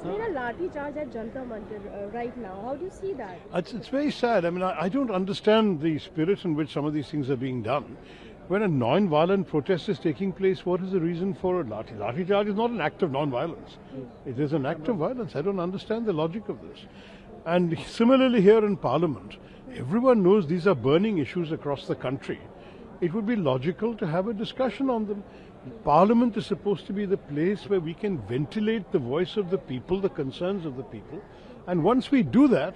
Seen a lathi charge at Jantar Mandir right now. How do you see that? It's very sad. I mean, I don't understand the spirit in which some of these things are being done. When a non-violent protest is taking place, what is the reason for a lathi? Lathi charge is not an act of non-violence. It is an act of violence. I don't understand the logic of this. And similarly here in Parliament, everyone knows these are burning issues across the country. It would be logical to have a discussion on them. Parliament is supposed to be the place where we can ventilate the voice of the people, the concerns of the people. And once we do that,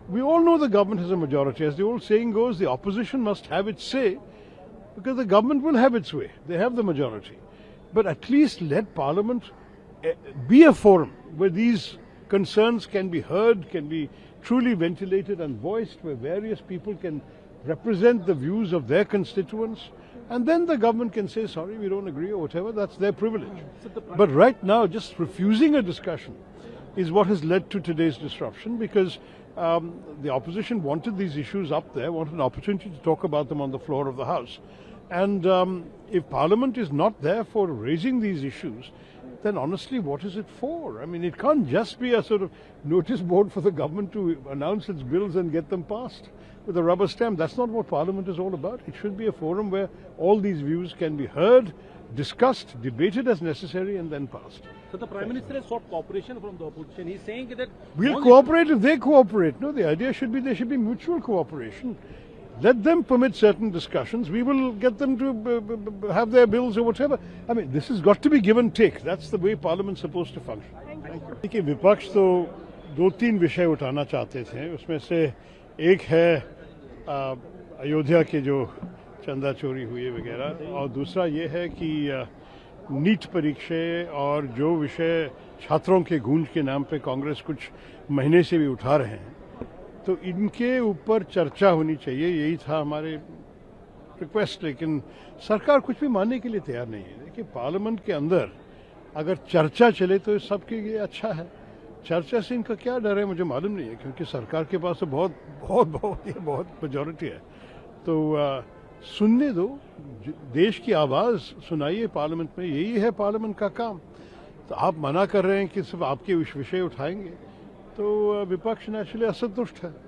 we all know the government has a majority. As the old saying goes, the opposition must have its say, because the government will have its way. They have the majority. But at least let Parliament be a forum where these concerns can be heard, can be truly ventilated and voiced, where various people can represent the views of their constituents, and then the government can say, sorry, we don't agree or whatever, that's their privilege. But right now, just refusing a discussion is what has led to today's disruption, because the opposition wanted these issues up there, wanted an opportunity to talk about them on the floor of the House. And if Parliament is not there for raising these issues, then honestly, what is it for? I mean, it can't just be a sort of notice board for the government to announce its bills and get them passed with a rubber stamp. That's not what Parliament is all about. It should be a forum where all these views can be heard, discussed, debated as necessary, and then passed. So the Prime Minister has sought cooperation from the opposition. He's saying that we'll cooperate if they cooperate. No, the idea should be there should be mutual cooperation. Let them permit certain discussions. We will get them to have their bills or whatever. I mean, this has got to be give and take. That's the way Parliament's supposed to function. देखिए, विपक्ष तो दो तीन विषय उठाना चाहते थे. उसमें से एक है अयोध्या के जो चंदा चोरी हुई वगैरह, और दूसरा ये है कि नीट परीक्षा और जो विषय छात्रों के गूंज के नाम पे कांग्रेस कुछ महीने से भी उठा रहे हैं, तो इनके ऊपर चर्चा होनी चाहिए. यही था हमारे रिक्वेस्ट. लेकिन सरकार कुछ भी मानने के लिए तैयार नहीं है. देखिए, पार्लियामेंट के अंदर अगर चर्चा चले तो सबके लिए अच्छा है. चर्चा से इनका क्या डर है मुझे मालूम नहीं है, क्योंकि सरकार के पास तो बहुत मेजॉरिटी है. तो सुनने दो, देश की आवाज़ सुनाइए पार्लियामेंट में. यही है पार्लियामेंट का काम. तो आप मना कर रहे हैं कि सिर्फ आपके विषय उठाएंगे, तो विपक्ष नेचुरली असंतुष्ट है.